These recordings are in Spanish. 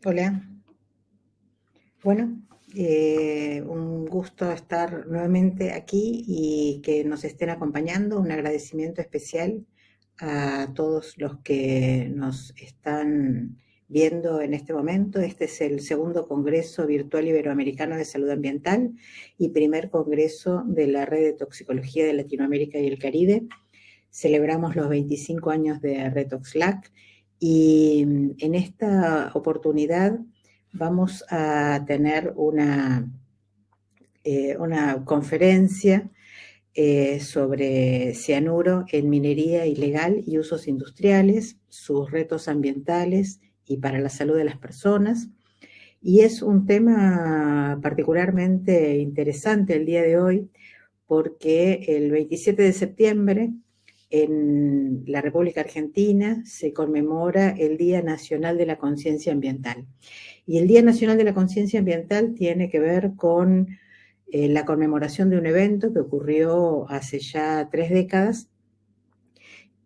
Hola, bueno, un gusto estar nuevamente aquí y que nos estén acompañando. Un agradecimiento especial a todos los que nos están viendo en este momento. Este es el segundo Congreso Virtual Iberoamericano de Salud Ambiental y primer Congreso de la Red de Toxicología de Latinoamérica y el Caribe. Celebramos los 25 años de RETOXLAC y en esta oportunidad vamos a tener una conferencia sobre cianuro en minería ilegal y usos industriales, sus retos ambientales y para la salud de las personas. Y es un tema particularmente interesante el día de hoy porque el 27 de septiembre en la República Argentina se conmemora el Día Nacional de la Conciencia Ambiental. Y el Día Nacional de la Conciencia Ambiental tiene que ver con la conmemoración de un evento que ocurrió hace ya 3 décadas,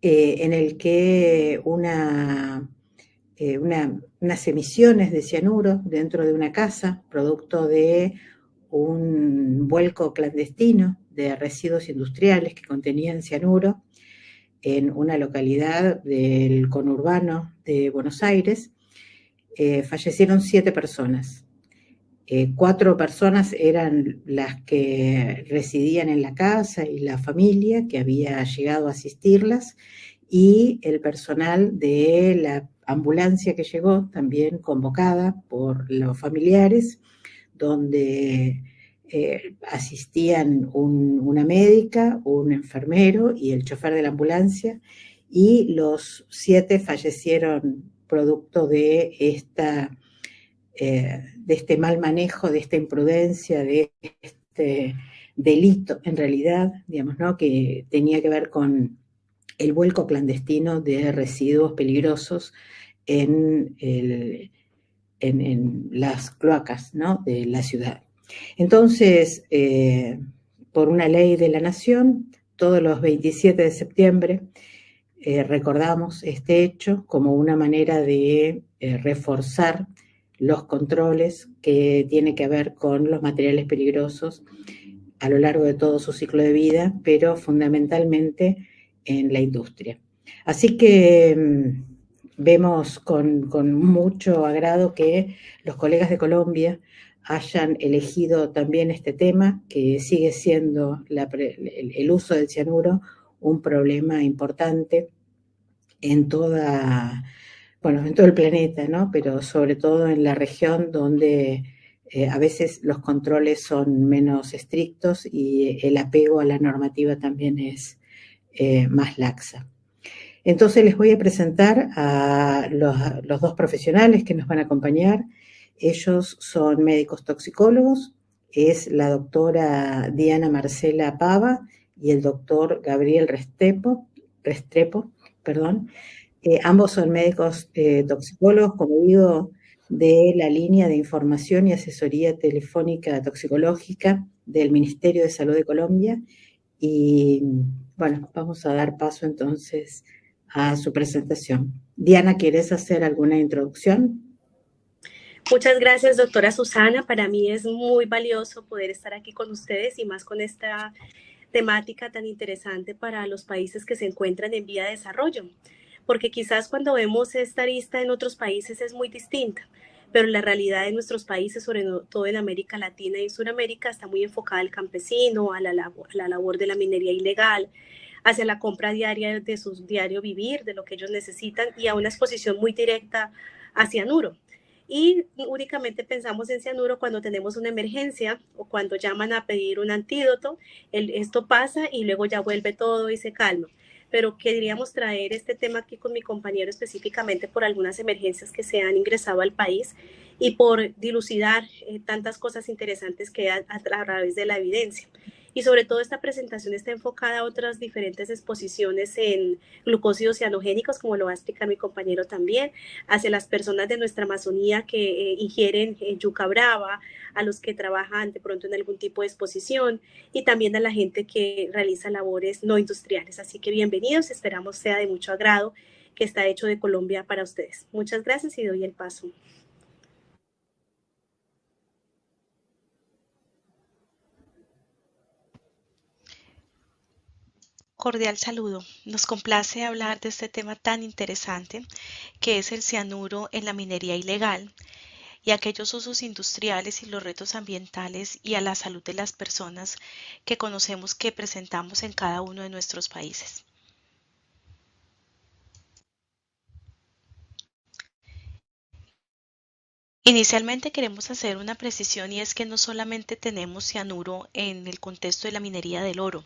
en el que unas emisiones de cianuro dentro de una casa, producto de un vuelco clandestino de residuos industriales que contenían cianuro en una localidad del conurbano de Buenos Aires, fallecieron 7 personas. 4 personas eran las que residían en la casa y la familia que había llegado a asistirlas, y el personal de la ambulancia que llegó, también convocada por los familiares, donde asistían una médica, un enfermero y el chofer de la ambulancia, y los 7 fallecieron producto de este mal manejo, de esta imprudencia, de este delito, en realidad, digamos, ¿no?, que tenía que ver con el vuelco clandestino de residuos peligrosos en las cloacas, ¿no?, de la ciudad. Entonces, por una ley de la Nación, todos los 27 de septiembre recordamos este hecho como una manera de reforzar los controles que tiene que ver con los materiales peligrosos a lo largo de todo su ciclo de vida, pero fundamentalmente en la industria. Así que vemos con mucho agrado que los colegas de Colombia hayan elegido también este tema, que sigue siendo el uso del cianuro un problema importante en en todo el planeta, ¿no?, pero sobre todo en la región donde a veces los controles son menos estrictos y el apego a la normativa también es más laxa. Entonces les voy a presentar a los 2 profesionales que nos van a acompañar. Ellos son médicos toxicólogos, es la doctora Diana Marcela Pava y el doctor Gabriel Restrepo, perdón. Ambos son médicos toxicólogos, como digo, de la línea de información y asesoría telefónica toxicológica del Ministerio de Salud de Colombia. Y bueno, vamos a dar paso entonces a su presentación. Diana, ¿quieres hacer alguna introducción? Muchas gracias, doctora Susana. Para mí es muy valioso poder estar aquí con ustedes y más con esta temática tan interesante para los países que se encuentran en vía de desarrollo, porque quizás cuando vemos esta lista en otros países es muy distinta, pero la realidad en nuestros países, sobre todo en América Latina y Sudamérica, está muy enfocada al campesino, a la labor de la minería ilegal, hacia la compra diaria de su diario vivir, de lo que ellos necesitan, y a una exposición muy directa a cianuro. Y únicamente pensamos en cianuro cuando tenemos una emergencia o cuando llaman a pedir un antídoto. Esto pasa y luego ya vuelve todo y se calma. Pero queríamos traer este tema aquí con mi compañero específicamente por algunas emergencias que se han ingresado al país y por dilucidar tantas cosas interesantes que hay a través de la evidencia. Y sobre todo esta presentación está enfocada a otras diferentes exposiciones en glucósidos cianogénicos, como lo va a explicar mi compañero también, hacia las personas de nuestra Amazonía que ingieren yuca brava, a los que trabajan de pronto en algún tipo de exposición y también a la gente que realiza labores no industriales. Así que bienvenidos, esperamos sea de mucho agrado, que está hecho de Colombia para ustedes. Muchas gracias y doy el paso. Cordial saludo. Nos complace hablar de este tema tan interesante que es el cianuro en la minería ilegal y aquellos usos industriales y los retos ambientales y a la salud de las personas que conocemos que presentamos en cada uno de nuestros países. Inicialmente queremos hacer una precisión y es que no solamente tenemos cianuro en el contexto de la minería del oro,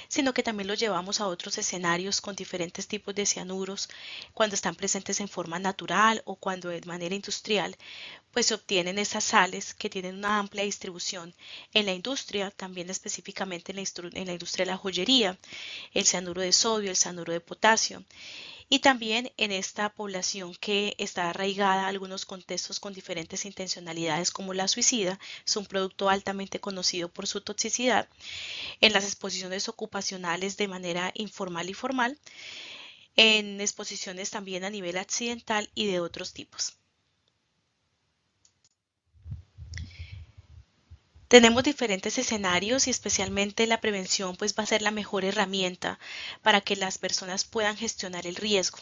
sino que también lo llevamos a otros escenarios con diferentes tipos de cianuros cuando están presentes en forma natural o cuando de manera industrial, pues se obtienen esas sales que tienen una amplia distribución en la industria, también específicamente en la industria de la joyería, el cianuro de sodio, el cianuro de potasio y también en esta población que está arraigada a algunos contextos con diferentes intencionalidades como la suicida, es un producto altamente conocido por su toxicidad, en las exposiciones ocupacionales de manera informal y formal, en exposiciones también a nivel accidental y de otros tipos. Tenemos diferentes escenarios y especialmente la prevención pues va a ser la mejor herramienta para que las personas puedan gestionar el riesgo.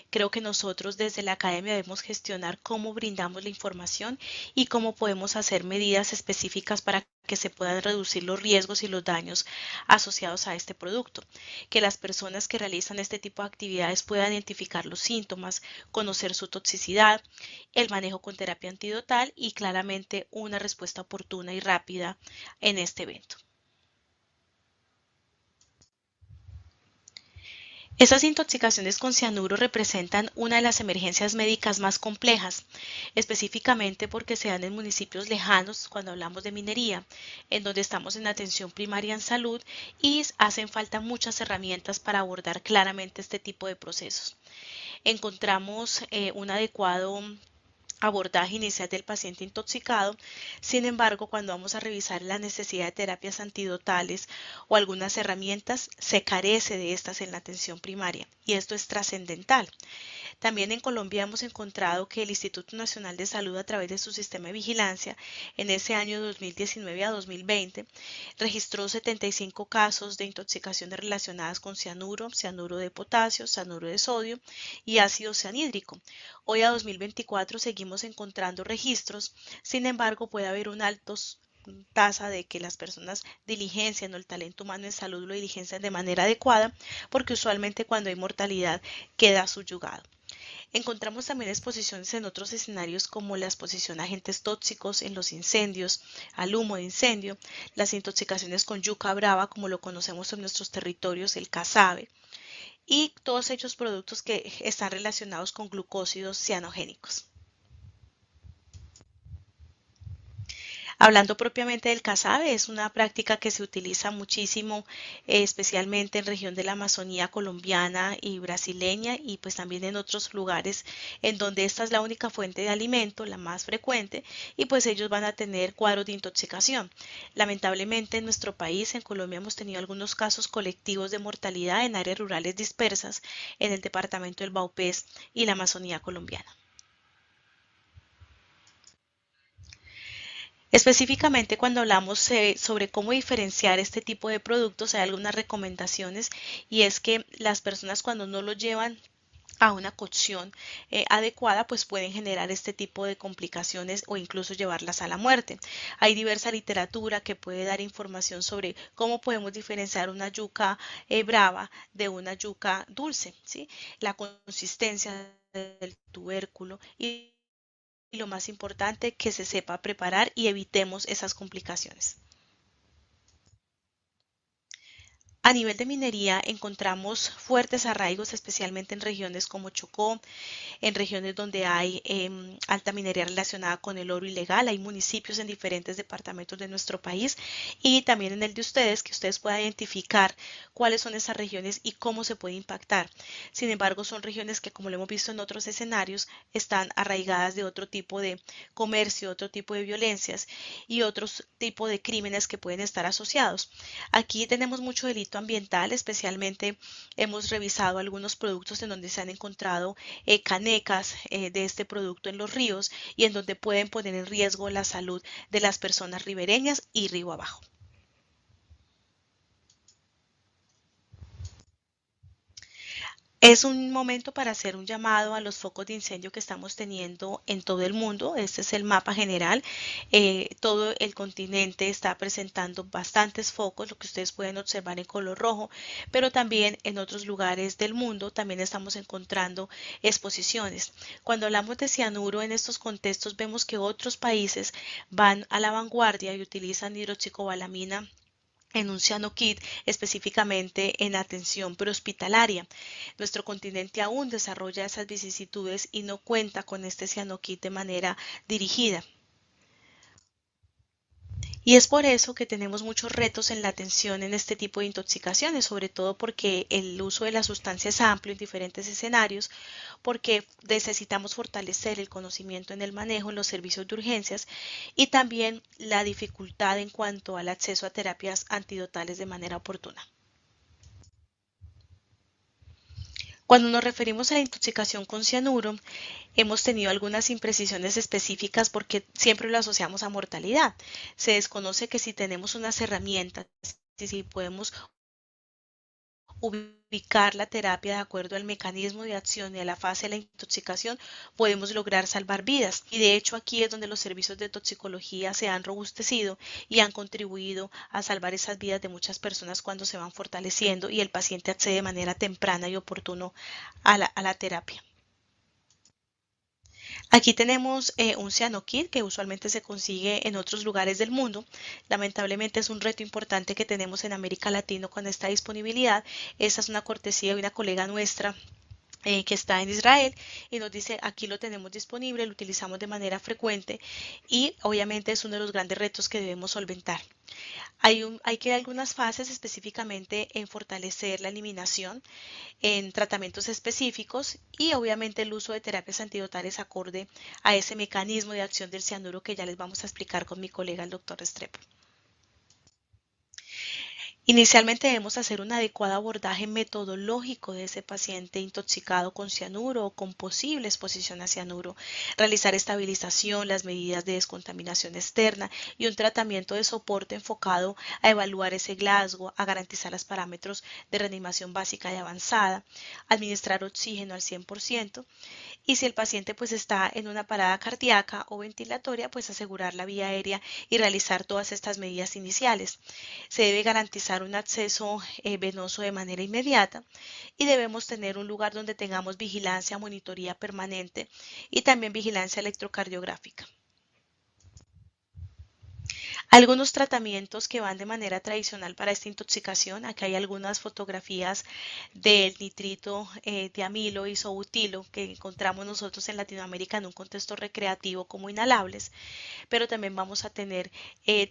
Creo que nosotros desde la academia debemos gestionar cómo brindamos la información y cómo podemos hacer medidas específicas para que se puedan reducir los riesgos y los daños asociados a este producto, que las personas que realizan este tipo de actividades puedan identificar los síntomas, conocer su toxicidad, el manejo con terapia antidotal y claramente una respuesta oportuna y rápida en este evento. Estas intoxicaciones con cianuro representan una de las emergencias médicas más complejas, específicamente porque se dan en municipios lejanos cuando hablamos de minería, en donde estamos en atención primaria en salud y hacen falta muchas herramientas para abordar claramente este tipo de procesos. Encontramos un adecuado abordaje inicial del paciente intoxicado. Sin embargo, cuando vamos a revisar la necesidad de terapias antidotales o algunas herramientas, se carece de estas en la atención primaria y esto es trascendental. También en Colombia hemos encontrado que el Instituto Nacional de Salud, a través de su sistema de vigilancia, en ese año 2019 a 2020, registró 75 casos de intoxicaciones relacionadas con cianuro, cianuro de potasio, cianuro de sodio y ácido cianhídrico. Hoy a 2024 seguimos encontrando registros, sin embargo puede haber un alto tasa de que las personas diligencian o el talento humano en salud lo diligencian de manera adecuada, porque usualmente cuando hay mortalidad queda subyugado. Encontramos también exposiciones en otros escenarios como la exposición a agentes tóxicos en los incendios, al humo de incendio, las intoxicaciones con yuca brava como lo conocemos en nuestros territorios, el casabe, y todos ellos productos que están relacionados con glucósidos cianogénicos. Hablando propiamente del casabe, es una práctica que se utiliza muchísimo, especialmente en región de la Amazonía colombiana y brasileña y pues también en otros lugares en donde esta es la única fuente de alimento, la más frecuente, y pues ellos van a tener cuadros de intoxicación. Lamentablemente en nuestro país, en Colombia, hemos tenido algunos casos colectivos de mortalidad en áreas rurales dispersas en el departamento del Baupés y la Amazonía colombiana. Específicamente cuando hablamos sobre cómo diferenciar este tipo de productos, hay algunas recomendaciones y es que las personas cuando no lo llevan a una cocción adecuada, pues pueden generar este tipo de complicaciones o incluso llevarlas a la muerte. Hay diversa literatura que puede dar información sobre cómo podemos diferenciar una yuca brava de una yuca dulce, ¿sí? La consistencia del tubérculo y lo más importante, que se sepa preparar y evitemos esas complicaciones. A nivel de minería encontramos fuertes arraigos, especialmente en regiones como Chocó, en regiones donde hay alta minería relacionada con el oro ilegal. Hay municipios en diferentes departamentos de nuestro país y también en el de ustedes, que ustedes puedan identificar cuáles son esas regiones y cómo se puede impactar. Sin embargo, son regiones que, como lo hemos visto en otros escenarios, están arraigadas de otro tipo de comercio, otro tipo de violencias y otros tipo de crímenes que pueden estar asociados. Aquí tenemos mucho delito ambiental, especialmente hemos revisado algunos productos en donde se han encontrado canecas de este producto en los ríos y en donde pueden poner en riesgo la salud de las personas ribereñas y río abajo. Es un momento para hacer un llamado a los focos de incendio que estamos teniendo en todo el mundo. Este es el mapa general. Todo el continente está presentando bastantes focos, lo que ustedes pueden observar en color rojo, pero también en otros lugares del mundo también estamos encontrando exposiciones. Cuando hablamos de cianuro en estos contextos, vemos que otros países van a la vanguardia y utilizan hidroxicobalamina en un cyano-kit específicamente en atención prehospitalaria. Nuestro continente aún desarrolla esas vicisitudes y no cuenta con este cyano-kit de manera dirigida. Y es por eso que tenemos muchos retos en la atención en este tipo de intoxicaciones, sobre todo porque el uso de la sustancia es amplio en diferentes escenarios, porque necesitamos fortalecer el conocimiento en el manejo en los servicios de urgencias y también la dificultad en cuanto al acceso a terapias antidotales de manera oportuna. Cuando nos referimos a la intoxicación con cianuro, hemos tenido algunas imprecisiones específicas porque siempre lo asociamos a mortalidad. Se desconoce que si tenemos unas herramientas, si podemos ubicar la terapia de acuerdo al mecanismo de acción y a la fase de la intoxicación, podemos lograr salvar vidas. Y de hecho aquí es donde los servicios de toxicología se han robustecido y han contribuido a salvar esas vidas de muchas personas cuando se van fortaleciendo y el paciente accede de manera temprana y oportuna a la terapia. Aquí tenemos un cyano-kit que usualmente se consigue en otros lugares del mundo. Lamentablemente es un reto importante que tenemos en América Latina con esta disponibilidad. Esta es una cortesía de una colega nuestra que está en Israel y nos dice aquí lo tenemos disponible, lo utilizamos de manera frecuente y obviamente es uno de los grandes retos que debemos solventar. Hay que algunas fases específicamente en fortalecer la eliminación en tratamientos específicos y obviamente el uso de terapias antidotales acorde a ese mecanismo de acción del cianuro que ya les vamos a explicar con mi colega el doctor Restrepo. Inicialmente debemos hacer un adecuado abordaje metodológico de ese paciente intoxicado con cianuro o con posible exposición a cianuro, realizar estabilización, las medidas de descontaminación externa y un tratamiento de soporte enfocado a evaluar ese Glasgow, a garantizar los parámetros de reanimación básica y avanzada, administrar oxígeno al 100%, y si el paciente pues está en una parada cardíaca o ventilatoria, pues asegurar la vía aérea y realizar todas estas medidas iniciales. Se debe garantizar un acceso venoso de manera inmediata y debemos tener un lugar donde tengamos vigilancia, monitoría permanente y también vigilancia electrocardiográfica. Algunos tratamientos que van de manera tradicional para esta intoxicación, acá hay algunas fotografías del nitrito de amilo isobutilo que encontramos nosotros en Latinoamérica en un contexto recreativo como inhalables, pero también vamos a tener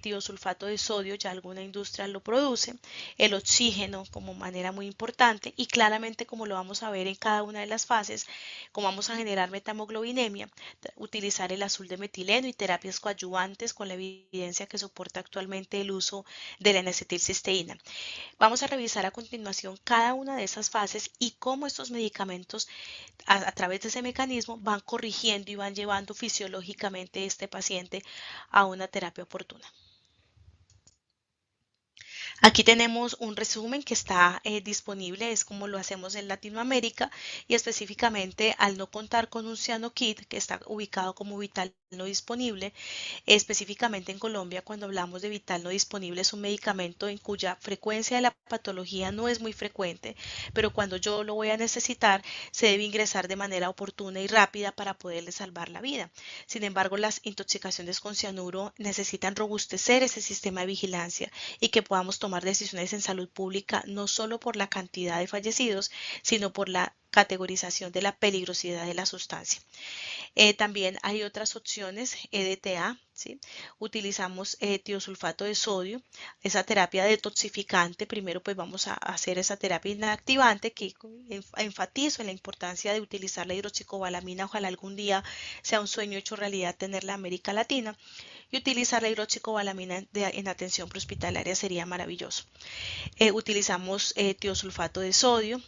tiosulfato de sodio, ya alguna industria lo produce, el oxígeno como manera muy importante y claramente como lo vamos a ver en cada una de las fases, como vamos a generar metamoglobinemia, utilizar el azul de metileno y terapias coadyuvantes con la evidencia que soporta actualmente el uso de la N-acetilcisteína. Vamos a revisar a continuación cada una de esas fases y cómo estos medicamentos a través de ese mecanismo van corrigiendo y van llevando fisiológicamente este paciente a una terapia oportuna. Aquí tenemos un resumen que está disponible, es como lo hacemos en Latinoamérica y específicamente al no contar con un cyano-kit que está ubicado como vital no disponible, específicamente en Colombia cuando hablamos de vital no disponible es un medicamento en cuya frecuencia de la patología no es muy frecuente, pero cuando yo lo voy a necesitar se debe ingresar de manera oportuna y rápida para poderle salvar la vida. Sin embargo, las intoxicaciones con cianuro necesitan robustecer ese sistema de vigilancia y que podamos tomar decisiones en salud pública no solo por la cantidad de fallecidos, sino por la categorización de la peligrosidad de la sustancia. También hay otras opciones, EDTA, ¿sí? Utilizamos tiosulfato de sodio, esa terapia detoxificante. Primero pues vamos a hacer esa terapia inactivante que enfatizo en la importancia de utilizar la hidroxicobalamina. Ojalá algún día sea un sueño hecho realidad tenerla en América Latina y utilizar la hidroxicobalamina en atención prehospitalaria sería maravilloso. Utilizamos tiosulfato de sodio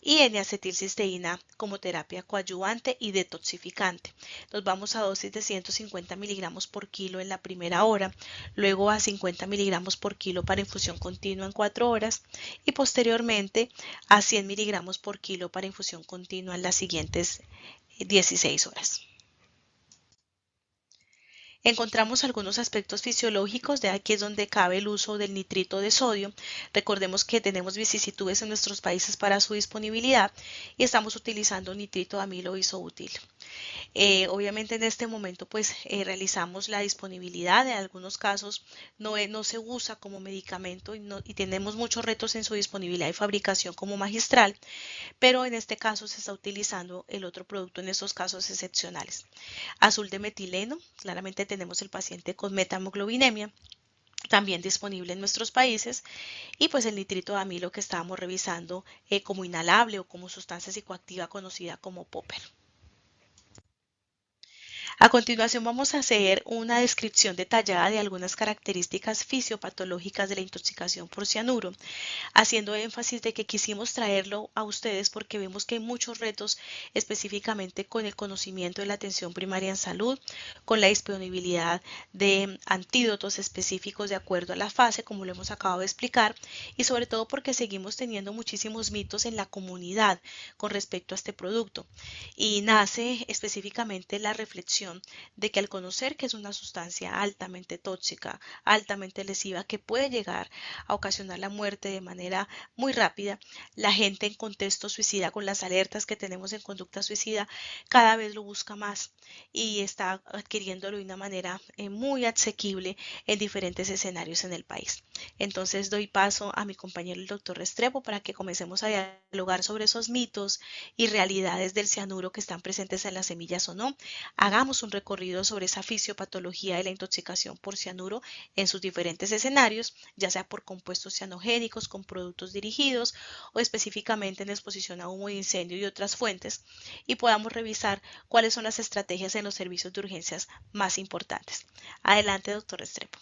y N-acetilcisteína como terapia coadyuvante y detoxificante. Nos vamos a dosis de 150 miligramos por kilo en la primera hora, luego a 50 miligramos por kilo para infusión continua en 4 horas y posteriormente a 100 miligramos por kilo para infusión continua en las siguientes 16 horas. Encontramos algunos aspectos fisiológicos, de aquí es donde cabe el uso del nitrito de sodio. Recordemos que tenemos vicisitudes en nuestros países para su disponibilidad y estamos utilizando nitrito de amilo isobutil. Obviamente en este momento pues realizamos la disponibilidad, en algunos casos no se usa como medicamento y tenemos muchos retos en su disponibilidad y fabricación como magistral, pero en este caso se está utilizando el otro producto en estos casos excepcionales. Azul de metileno, claramente tenemos el paciente con metamoglobinemia, también disponible en nuestros países, y pues el nitrito de amilo que estábamos revisando como inhalable o como sustancia psicoactiva conocida como popper. A continuación vamos a hacer una descripción detallada de algunas características fisiopatológicas de la intoxicación por cianuro, haciendo énfasis de que quisimos traerlo a ustedes porque vemos que hay muchos retos específicamente con el conocimiento de la atención primaria en salud, con la disponibilidad de antídotos específicos de acuerdo a la fase, como lo hemos acabado de explicar, y sobre todo porque seguimos teniendo muchísimos mitos en la comunidad con respecto a este producto. Y nace específicamente la reflexión de que al conocer que es una sustancia altamente tóxica, altamente lesiva, que puede llegar a ocasionar la muerte de manera muy rápida, la gente en contexto suicida, con las alertas que tenemos en conducta suicida, cada vez lo busca más y está adquiriéndolo de una manera muy asequible en diferentes escenarios en el país. Entonces doy paso a mi compañero el doctor Restrepo para que comencemos a dialogar sobre esos mitos y realidades del cianuro que están presentes en las semillas o no. Hagamos un recorrido sobre esa fisiopatología de la intoxicación por cianuro en sus diferentes escenarios, ya sea por compuestos cianogénicos con productos dirigidos o específicamente en exposición a humo de incendio y otras fuentes, y podamos revisar cuáles son las estrategias en los servicios de urgencias más importantes. Adelante, doctor Restrepo.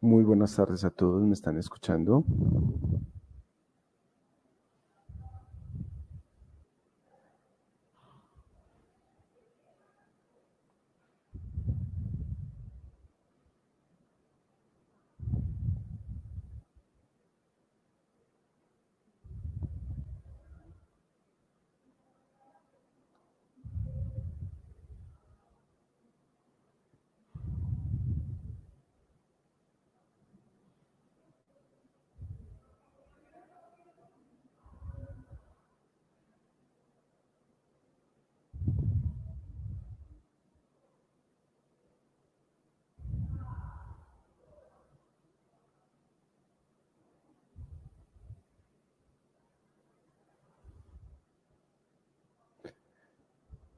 Muy buenas tardes a todos, ¿me están escuchando?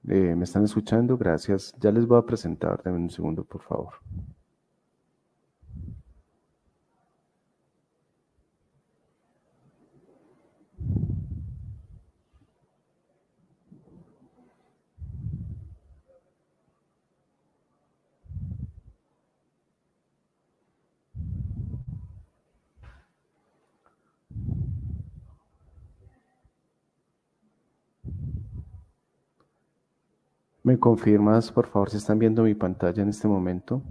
¿Me están escuchando? Gracias. Ya les voy a presentar, denme un segundo, por favor. ¿Me confirmas, por favor, si están viendo mi pantalla en este momento?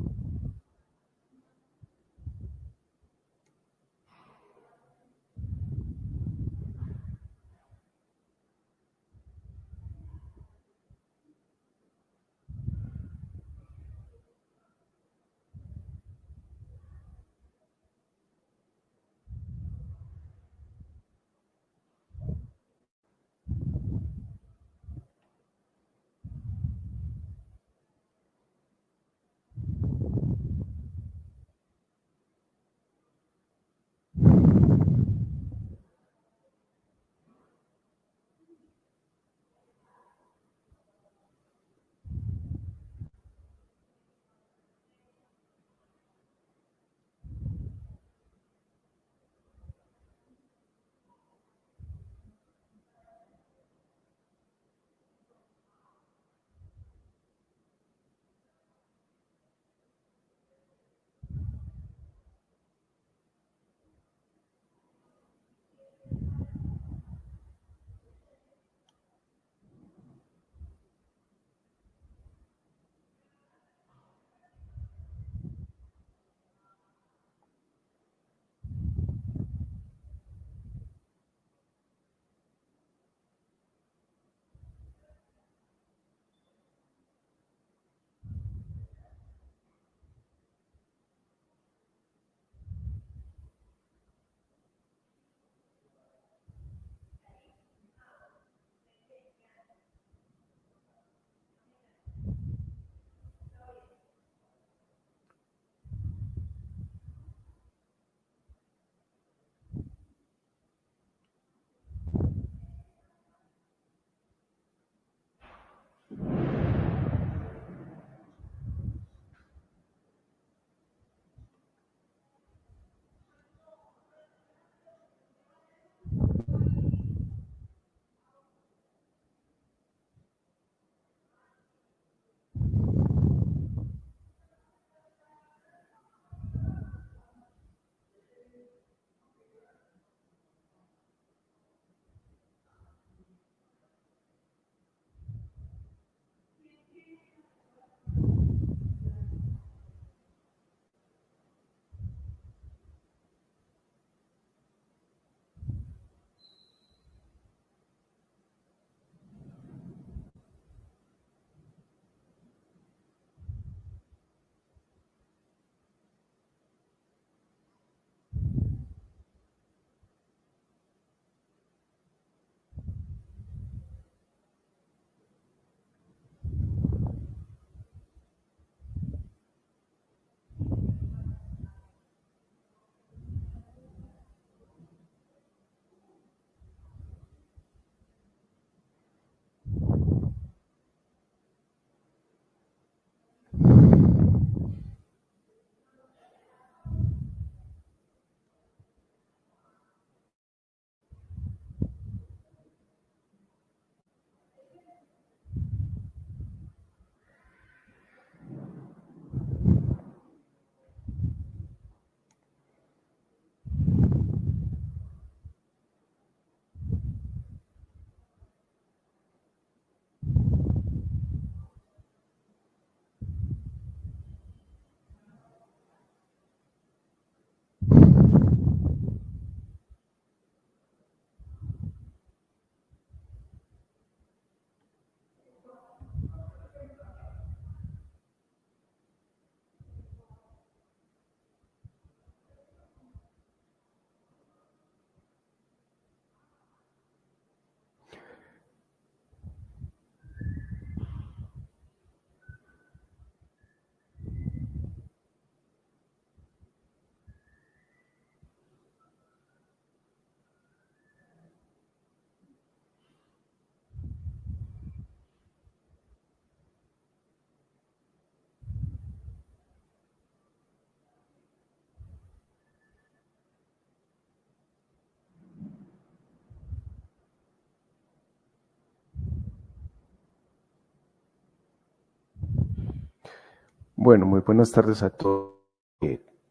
Bueno, muy buenas tardes a todos.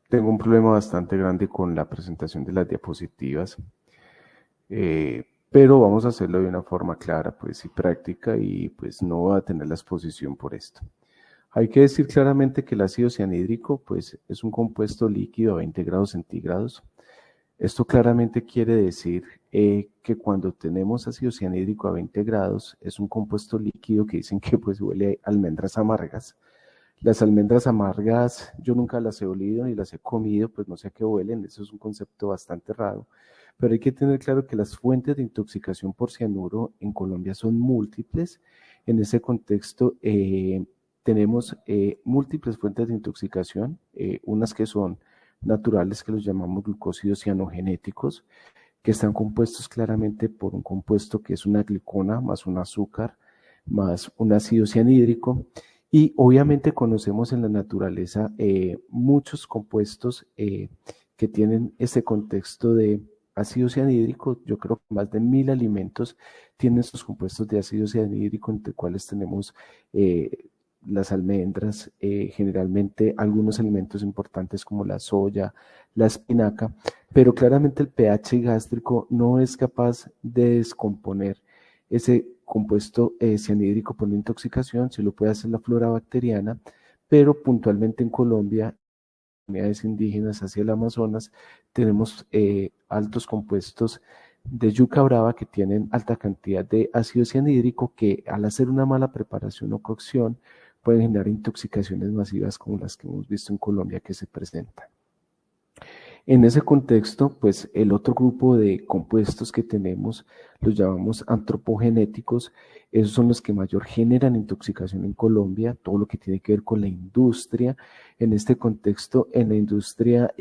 Tengo un problema bastante grande con la presentación de las diapositivas, pero vamos a hacerlo de una forma clara, pues, y práctica, y pues no voy a tener la exposición por esto. Hay que decir claramente que el ácido cianhídrico, pues, es un compuesto líquido a 20 grados centígrados. Esto claramente quiere decir que cuando tenemos ácido cianhídrico a 20 grados, es un compuesto líquido que dicen que pues huele a almendras amargas. Las almendras amargas yo nunca las he olido ni las he comido, pues no sé a qué huelen, eso es un concepto bastante raro, pero hay que tener claro que las fuentes de intoxicación por cianuro en Colombia son múltiples. En ese contexto tenemos múltiples fuentes de intoxicación, unas que son naturales, que los llamamos glucósidos cianogenéticos, que están compuestos claramente por un compuesto que es una glicona más un azúcar más un ácido cianhídrico. Y obviamente conocemos en la naturaleza muchos compuestos que tienen ese contexto de ácido cianhídrico. Yo creo que más de 1000 alimentos tienen estos compuestos de ácido cianhídrico, entre cuales tenemos las almendras, generalmente algunos alimentos importantes como la soya, la espinaca, pero claramente el pH gástrico no es capaz de descomponer ese compuesto cianhídrico por la intoxicación. Si lo puede hacer la flora bacteriana, pero puntualmente en Colombia, en comunidades indígenas hacia el Amazonas, tenemos altos compuestos de yuca brava que tienen alta cantidad de ácido cianhídrico que al hacer una mala preparación o cocción pueden generar intoxicaciones masivas como las que hemos visto en Colombia que se presentan. En ese contexto, pues el otro grupo de compuestos que tenemos los llamamos antropogenéticos. Esos son los que mayor generan intoxicación en Colombia, todo lo que tiene que ver con la industria. En este contexto, en la industria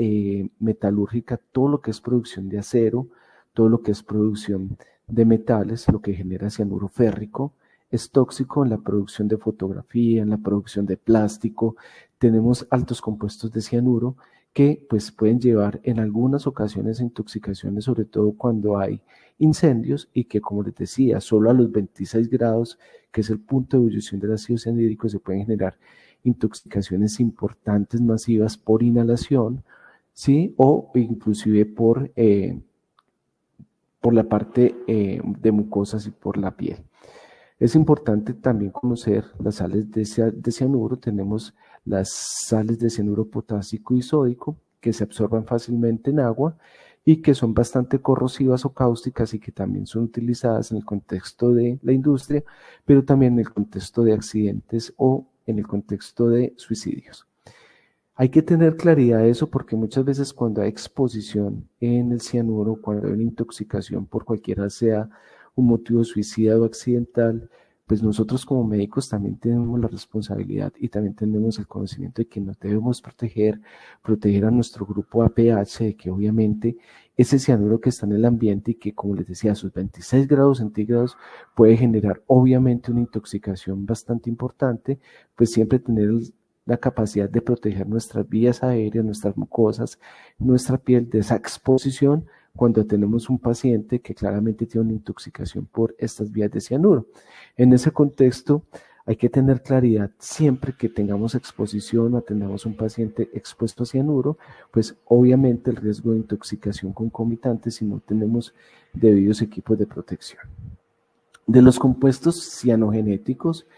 metalúrgica, todo lo que es producción de acero, todo lo que es producción de metales, lo que genera cianuro férrico, es tóxico. En la producción de fotografía, en la producción de plástico, tenemos altos compuestos de cianuro que pues pueden llevar en algunas ocasiones a intoxicaciones, sobre todo cuando hay incendios, y que, como les decía, solo a los 26 grados, que es el punto de ebullición del ácido cianhídrico, se pueden generar intoxicaciones importantes, masivas, por inhalación, ¿sí? O inclusive por la parte de mucosas y por la piel. Es importante también conocer las sales de cianuro. Tenemos las sales de cianuro potásico y sódico que se absorben fácilmente en agua y que son bastante corrosivas o cáusticas y que también son utilizadas en el contexto de la industria, pero también en el contexto de accidentes o en el contexto de suicidios. Hay que tener claridad de eso porque muchas veces cuando hay exposición en el cianuro, cuando hay una intoxicación por cualquiera sea un motivo suicida o accidental, pues nosotros como médicos también tenemos la responsabilidad y también tenemos el conocimiento de que nos debemos proteger a nuestro grupo APH, de que obviamente ese cianuro que está en el ambiente y que, como les decía, a sus 26 grados centígrados puede generar obviamente una intoxicación bastante importante, pues siempre tener la capacidad de proteger nuestras vías aéreas, nuestras mucosas, nuestra piel de esa exposición cuando tenemos un paciente que claramente tiene una intoxicación por estas vías de cianuro. En ese contexto hay que tener claridad siempre que tengamos exposición o tengamos un paciente expuesto a cianuro, pues obviamente el riesgo de intoxicación concomitante si no tenemos debidos equipos de protección. De los compuestos cianogenéticos,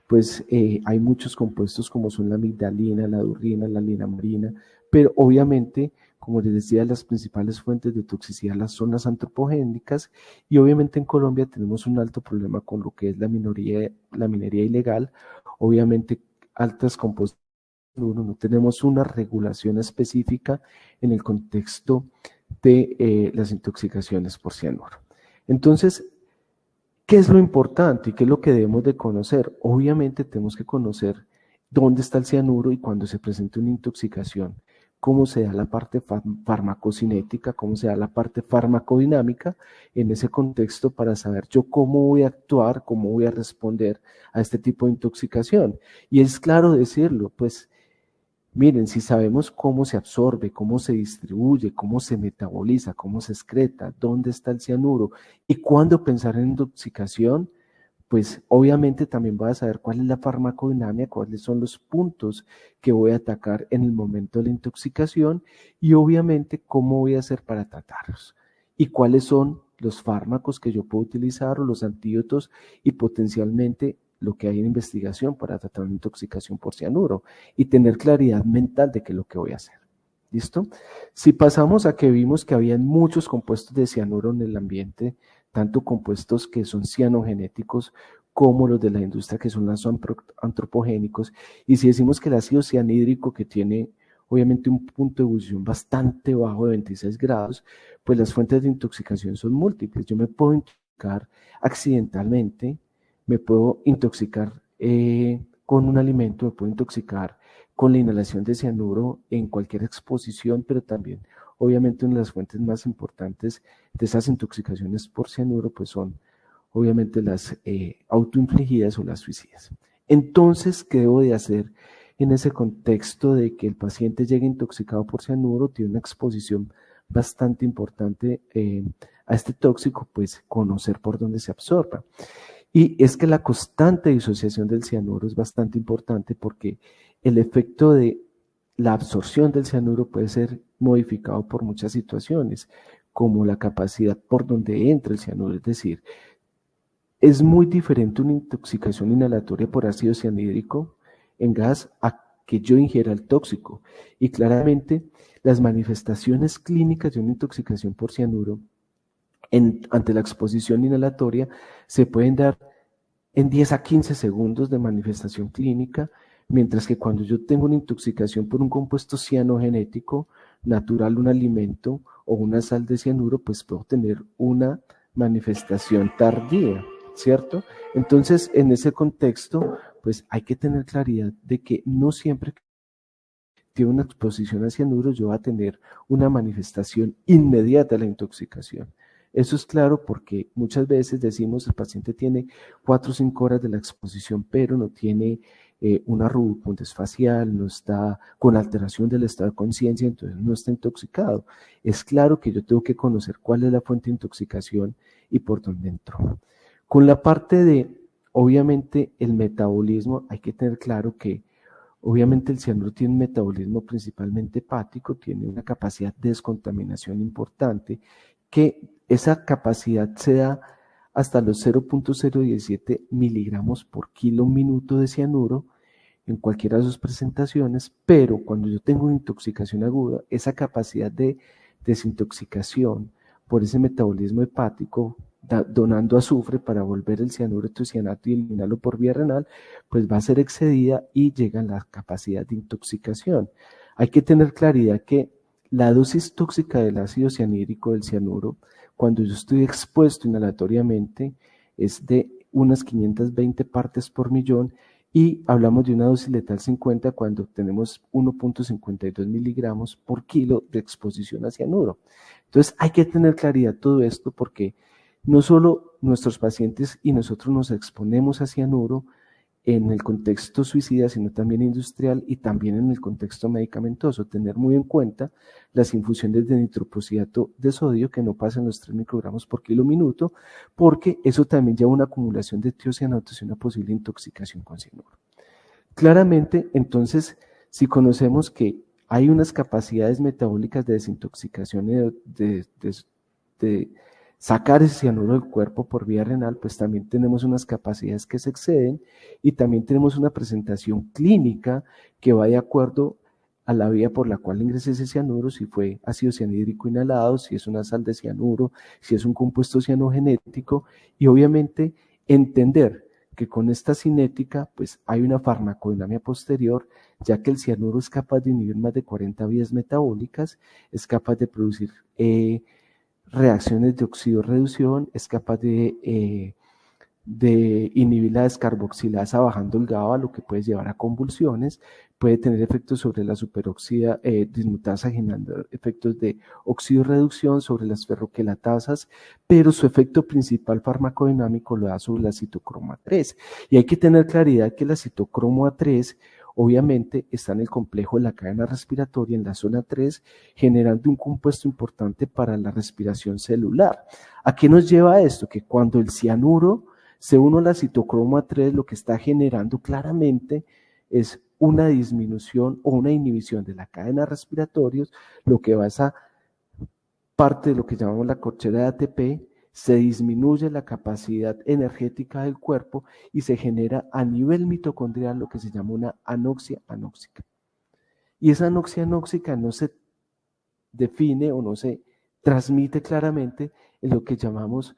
pues hay muchos compuestos como son la amigdalina, la durrina, la linamarina, pero obviamente, como les decía, las principales fuentes de toxicidad son las antropogénicas y obviamente en Colombia tenemos un alto problema con lo que es la minería ilegal, obviamente altas compuestos. No tenemos una regulación específica en el contexto de las intoxicaciones por cianuro. Entonces, ¿qué es lo importante y qué es lo que debemos de conocer? Obviamente tenemos que conocer dónde está el cianuro y cuando se presenta una intoxicación, cómo se da la parte farmacocinética, cómo se da la parte farmacodinámica en ese contexto para saber yo cómo voy a actuar, cómo voy a responder a este tipo de intoxicación. Y es claro decirlo, pues miren, si sabemos cómo se absorbe, cómo se distribuye, cómo se metaboliza, cómo se excreta, dónde está el cianuro y cuándo pensar en intoxicación, pues obviamente también voy a saber cuál es la farmacodinámica, cuáles son los puntos que voy a atacar en el momento de la intoxicación y obviamente cómo voy a hacer para tratarlos y cuáles son los fármacos que yo puedo utilizar o los antídotos y potencialmente lo que hay en investigación para tratar una intoxicación por cianuro y tener claridad mental de qué es lo que voy a hacer. ¿Listo? Si pasamos a que vimos que había muchos compuestos de cianuro en el ambiente, tanto compuestos que son cianogenéticos como los de la industria que son los antropogénicos, y si decimos que el ácido cianhídrico que tiene obviamente un punto de ebullición bastante bajo de 26 grados, pues las fuentes de intoxicación son múltiples. Yo me puedo intoxicar accidentalmente, me puedo intoxicar con un alimento, me puedo intoxicar con la inhalación de cianuro en cualquier exposición, pero también, obviamente, una de las fuentes más importantes de esas intoxicaciones por cianuro, pues son, obviamente, las autoinfligidas o las suicidas. Entonces, ¿qué debo de hacer en ese contexto de que el paciente llegue intoxicado por cianuro, tiene una exposición bastante importante a este tóxico? Pues conocer por dónde se absorba. Y es que la constante disociación del cianuro es bastante importante porque el efecto de la absorción del cianuro puede ser modificado por muchas situaciones, como la capacidad por donde entra el cianuro. Es decir, es muy diferente una intoxicación inhalatoria por ácido cianhídrico en gas a que yo ingiera el tóxico. Y claramente las manifestaciones clínicas de una intoxicación por cianuro ante la exposición inhalatoria se pueden dar en 10 a 15 segundos de manifestación clínica, mientras que cuando yo tengo una intoxicación por un compuesto cianogenético natural, un alimento o una sal de cianuro, pues puedo tener una manifestación tardía, ¿cierto? Entonces, en ese contexto, pues hay que tener claridad de que no siempre que tiene una exposición a cianuro yo voy a tener una manifestación inmediata de la intoxicación. Eso es claro porque muchas veces decimos el paciente tiene 4 o 5 horas de la exposición, pero no tiene una rubicundez facial, no está con alteración del estado de conciencia, entonces no está intoxicado. Es claro que yo tengo que conocer cuál es la fuente de intoxicación y por dónde entró. Con la parte de, obviamente, el metabolismo, hay que tener claro que obviamente el cianuro tiene un metabolismo principalmente hepático, tiene una capacidad de descontaminación importante, que esa capacidad se da hasta los 0.017 miligramos por kilo minuto de cianuro en cualquiera de sus presentaciones, pero cuando yo tengo una intoxicación aguda, esa capacidad de desintoxicación por ese metabolismo hepático, donando azufre para volver el cianuro tiocianato y eliminarlo por vía renal, pues va a ser excedida y llega a la capacidad de intoxicación. Hay que tener claridad que la dosis tóxica del ácido cianhídrico del cianuro, cuando yo estoy expuesto inhalatoriamente, es de unas 520 partes por millón y hablamos de una dosis letal 50 cuando tenemos 1.52 miligramos por kilo de exposición a cianuro. Entonces hay que tener claridad todo esto porque no solo nuestros pacientes y nosotros nos exponemos a cianuro en el contexto suicida, sino también industrial y también en el contexto medicamentoso. Tener muy en cuenta las infusiones de nitroprusiato de sodio que no pasan los 3 microgramos por kilo minuto, porque eso también lleva a una acumulación de tiocianatos y una posible intoxicación con cianuro. Claramente, entonces, si conocemos que hay unas capacidades metabólicas de desintoxicación de sacar ese cianuro del cuerpo por vía renal, pues también tenemos unas capacidades que se exceden y también tenemos una presentación clínica que va de acuerdo a la vía por la cual ingresa ese cianuro, si fue ácido cianhídrico inhalado, si es una sal de cianuro, si es un compuesto cianogenético y obviamente entender que con esta cinética pues hay una farmacodinámica posterior, ya que el cianuro es capaz de inhibir más de 40 vías metabólicas, es capaz de producir reacciones de oxidorreducción, es capaz de inhibir la descarboxilasa bajando el GABA, lo que puede llevar a convulsiones, puede tener efectos sobre la superoxida dismutasa, generando efectos de oxidorreducción sobre las ferroquelatasas, pero su efecto principal farmacodinámico lo da sobre la citocromo A3. Y hay que tener claridad que la citocromo A3 obviamente está en el complejo de la cadena respiratoria, en la zona 3, generando un compuesto importante para la respiración celular. ¿A qué nos lleva esto? Que cuando el cianuro C1, la citocromo A3, lo que está generando claramente es una disminución o una inhibición de la cadena respiratoria, lo que va a esa parte de lo que llamamos la corchera de ATP, se disminuye la capacidad energética del cuerpo y se genera a nivel mitocondrial lo que se llama una anoxia anóxica. Y esa anoxia anóxica no se define o no se transmite claramente en lo que llamamos,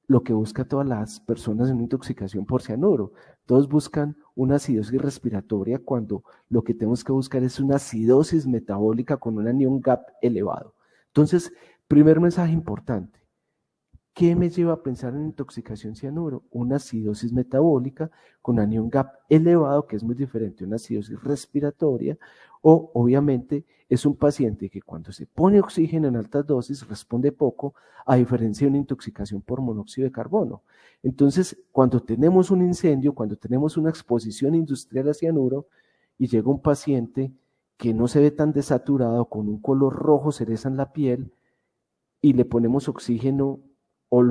lo que busca todas las personas en una intoxicación por cianuro. Todos buscan una acidosis respiratoria cuando lo que tenemos que buscar es una acidosis metabólica con un anion gap elevado. Entonces, primer mensaje importante. ¿Qué me lleva a pensar en intoxicación cianuro? Una acidosis metabólica con anion gap elevado, que es muy diferente a una acidosis respiratoria, o obviamente es un paciente que cuando se pone oxígeno en altas dosis responde poco, a diferencia de una intoxicación por monóxido de carbono. Entonces, cuando tenemos un incendio, cuando tenemos una exposición industrial a cianuro y llega un paciente que no se ve tan desaturado, con un color rojo cereza en la piel, y le ponemos oxígeno o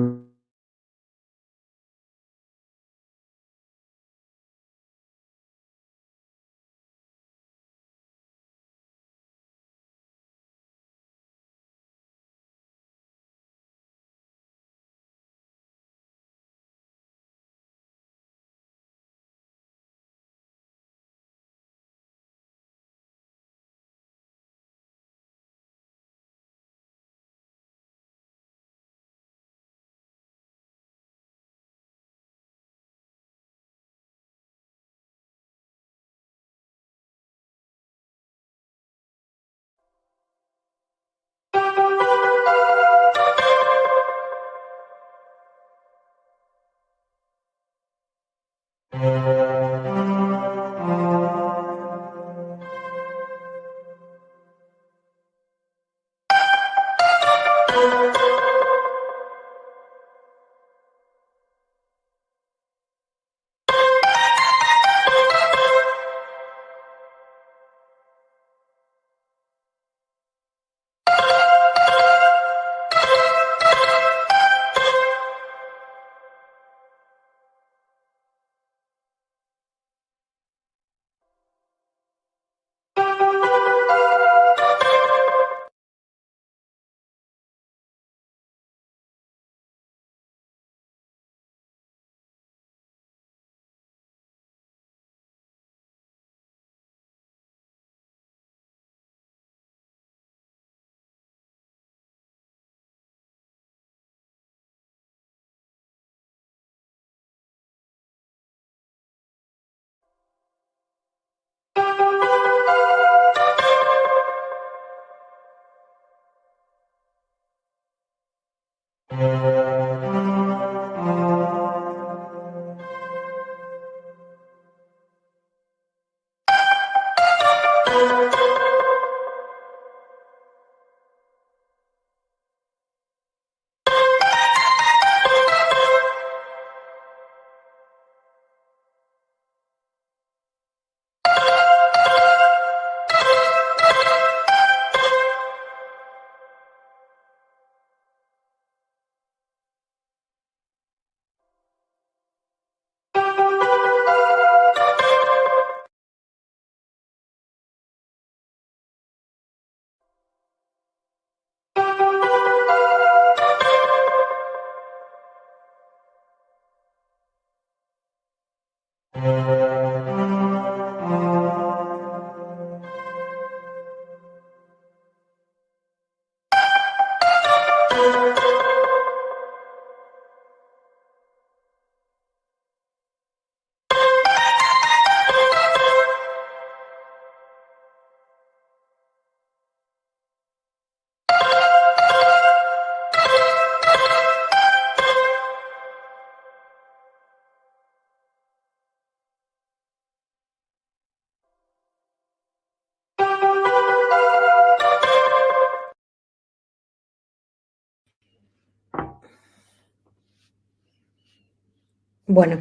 Bueno,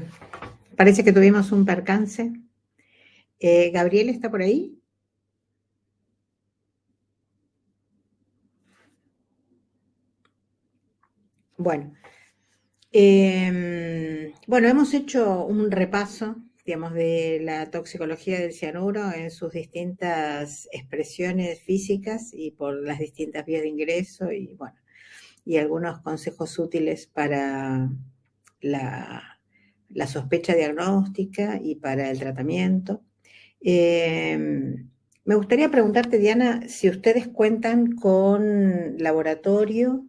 parece que tuvimos un percance. ¿Gabriel está por ahí? Bueno, Bueno, hemos hecho un repaso, digamos, de la toxicología del cianuro en sus distintas expresiones físicas y por las distintas vías de ingreso y, bueno, y algunos consejos útiles para la sospecha diagnóstica y para el tratamiento. Me gustaría preguntarte, Diana, si ustedes cuentan con laboratorio,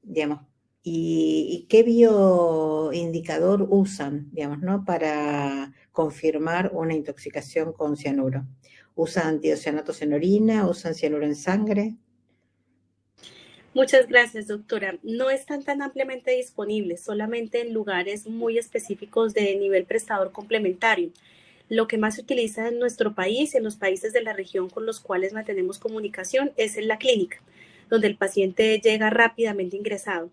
digamos, y qué bioindicador usan, digamos, ¿no? Para confirmar una intoxicación con cianuro. ¿Usan tiocianatos en orina? ¿Usan cianuro en sangre? Muchas gracias, doctora. No están tan ampliamente disponibles, solamente en lugares muy específicos de nivel prestador complementario. Lo que más se utiliza en nuestro país, en los países de la región con los cuales mantenemos comunicación, es en la clínica, donde el paciente llega rápidamente ingresado.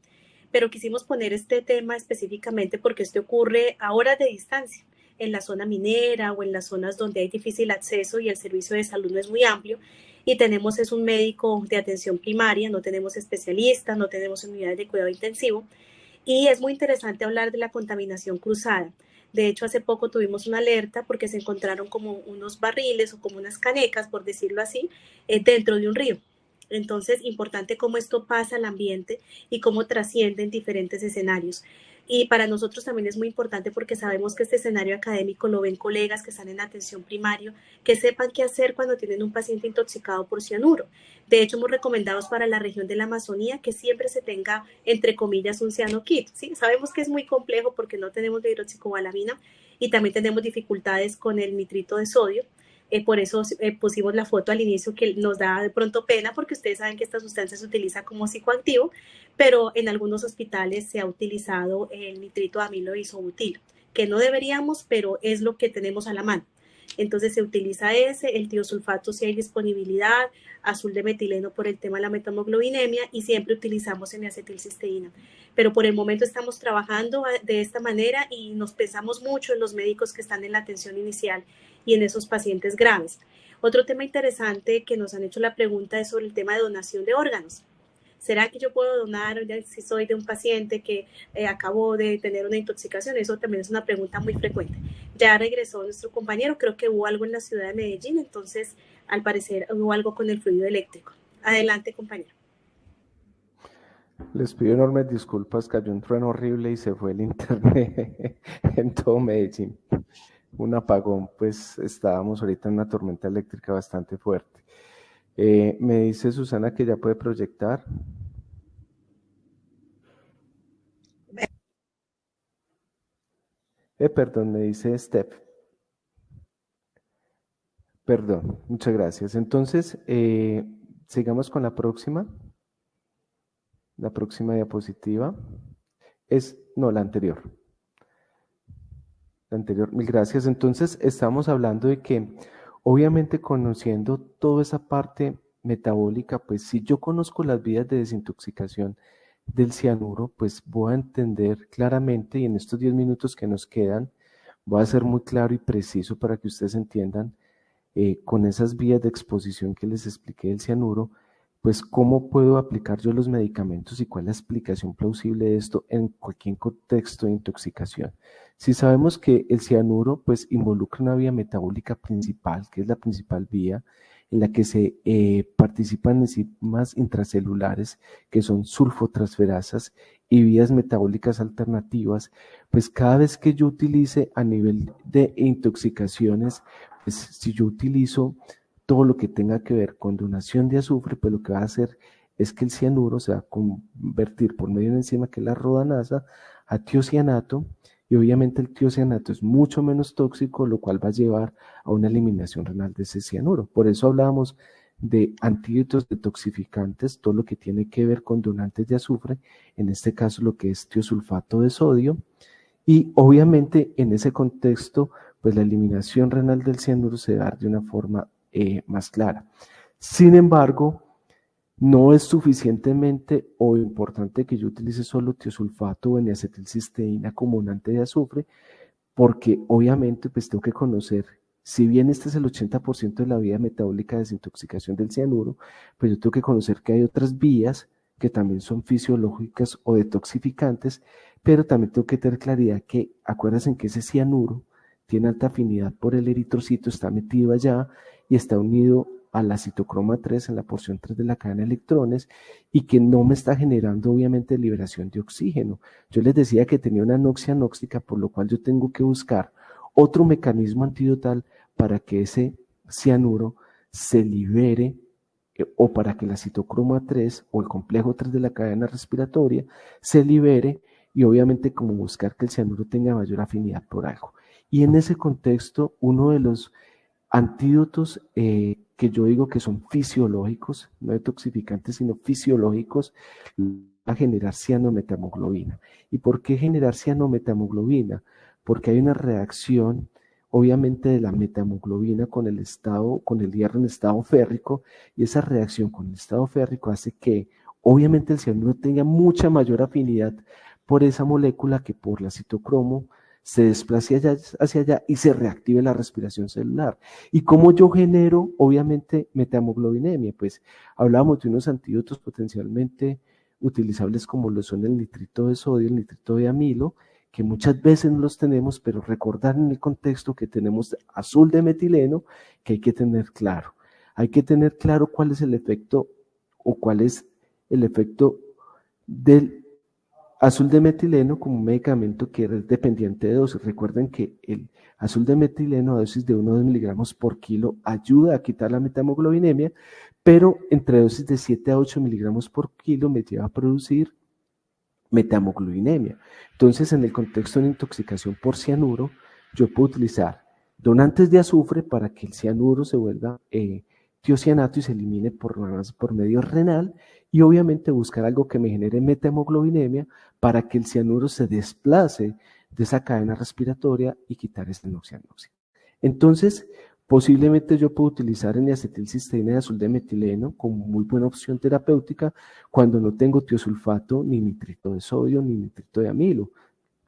Pero quisimos poner este tema específicamente porque este ocurre a horas de distancia, en la zona minera o en las zonas donde hay difícil acceso y el servicio de salud no es muy amplio. Y tenemos es un médico de atención primaria, no tenemos especialistas, no tenemos unidades de cuidado intensivo. Y es muy interesante hablar de la contaminación cruzada. De hecho, hace poco tuvimos una alerta porque se encontraron como unos barriles o como unas canecas, por decirlo así, dentro de un río. Entonces, importante cómo esto pasa al ambiente y cómo trasciende en diferentes escenarios. Y para nosotros también es muy importante porque sabemos que este escenario académico lo ven colegas que están en atención primaria, que sepan qué hacer cuando tienen un paciente intoxicado por cianuro. De hecho, hemos recomendado para la región de la Amazonía que siempre se tenga, entre comillas, un cianokit. ¿Sí? Sabemos que es muy complejo porque no tenemos la hidroxicobalamina y también tenemos dificultades con el nitrito de sodio. Por eso pusimos la foto al inicio, que nos da de pronto pena porque ustedes saben que esta sustancia se utiliza como psicoactivo, pero en algunos hospitales se ha utilizado el nitrito de amilo isobutilo, que no deberíamos, pero es lo que tenemos a la mano. Entonces se utiliza ese, el tiosulfato si hay disponibilidad, azul de metileno por el tema de la metamoglobinemia y siempre utilizamos semiacetilcisteína. Pero por el momento estamos trabajando de esta manera y nos pensamos mucho en los médicos que están en la atención inicial y en esos pacientes graves. Otro tema interesante que nos han hecho la pregunta es sobre el tema de donación de órganos. ¿Será que yo puedo donar si soy de un paciente que acabó de tener una intoxicación? Eso también es una pregunta muy frecuente. Ya regresó nuestro compañero, creo que hubo algo en la ciudad de Medellín, entonces al parecer hubo algo con el fluido eléctrico. Adelante, compañero. Les pido enormes disculpas, cayó un trueno horrible y se fue el internet en todo Medellín. Un apagón, pues estábamos ahorita en una tormenta eléctrica bastante fuerte. Me dice Susana que ya puede proyectar. Perdón, me dice Steph. Perdón, muchas gracias. Entonces, sigamos con la próxima. La próxima diapositiva no, la anterior. La anterior, mil gracias. Entonces, estamos hablando de que, obviamente, conociendo toda esa parte metabólica, pues si yo conozco las vías de desintoxicación del cianuro, pues voy a entender claramente, y en estos 10 minutos que nos quedan, voy a ser muy claro y preciso para que ustedes entiendan con esas vías de exposición que les expliqué del cianuro, pues cómo puedo aplicar yo los medicamentos y cuál es la explicación plausible de esto en cualquier contexto de intoxicación. Si sabemos que el cianuro pues involucra una vía metabólica principal, que es la principal vía en la que se participan enzimas intracelulares que son sulfotransferasas y vías metabólicas alternativas, pues cada vez que yo utilice a nivel de intoxicaciones, pues si yo utilizo todo lo que tenga que ver con donación de azufre, pues lo que va a hacer es que el cianuro se va a convertir por medio de una enzima que es la rodanasa a tiocianato, y obviamente el tiocianato es mucho menos tóxico, lo cual va a llevar a una eliminación renal de ese cianuro. Por eso hablábamos de antídotos detoxificantes, todo lo que tiene que ver con donantes de azufre, en este caso lo que es tiosulfato de sodio, y obviamente en ese contexto, pues la eliminación renal del cianuro se va a dar de una forma más clara. Sin embargo, no es suficientemente o importante que yo utilice solo tiosulfato o N-acetilcisteína como donante de azufre, porque obviamente pues tengo que conocer, si bien este es el 80% de la vía metabólica de desintoxicación del cianuro, pues yo tengo que conocer que hay otras vías que también son fisiológicas o detoxificantes, pero también tengo que tener claridad que, acuérdense que ese cianuro tiene alta afinidad por el eritrocito, está metido allá y está unido a la citocroma 3 en la porción 3 de la cadena de electrones y que no me está generando obviamente liberación de oxígeno. Yo les decía que tenía una anoxia anóxica, por lo cual yo tengo que buscar otro mecanismo antidotal para que ese cianuro se libere o para que la citocroma 3 o el complejo 3 de la cadena respiratoria se libere y obviamente como buscar que el cianuro tenga mayor afinidad por algo. Y en ese contexto, uno de los antídotos que yo digo que son fisiológicos, no detoxificantes, sino fisiológicos, a generar cianomethemoglobina. ¿Y por qué generar cianomethemoglobina? Porque hay una reacción, obviamente, de la methemoglobina con el hierro en estado férrico, y esa reacción con el estado férrico hace que, obviamente, el cianuro tenga mucha mayor afinidad por esa molécula que por la citocromo, se desplace hacia allá y se reactive la respiración celular. ¿Y cómo yo genero, obviamente, methemoglobinemia? Pues hablábamos de unos antídotos potencialmente utilizables como lo son el nitrito de sodio, el nitrito de amilo, que muchas veces no los tenemos, pero recordar en el contexto que tenemos azul de metileno, que hay que tener claro. Hay que tener claro cuál es el efecto o cuál es el efecto del azul de metileno como un medicamento que es dependiente de dosis. Recuerden que el azul de metileno a dosis de 1 o 2 miligramos por kilo ayuda a quitar la methemoglobinemia, pero entre dosis de 7 a 8 miligramos por kilo me lleva a producir methemoglobinemia. Entonces, en el contexto de intoxicación por cianuro, yo puedo utilizar donantes de azufre para que el cianuro se vuelva tiocianato y se elimine por medio renal, y obviamente buscar algo que me genere methemoglobinemia para que el cianuro se desplace de esa cadena respiratoria y quitar esta anoxia anóxica. Entonces, posiblemente yo puedo utilizar N-acetilcisteína de azul de metileno como muy buena opción terapéutica cuando no tengo tiosulfato, ni nitrito de sodio, ni nitrito de amilo,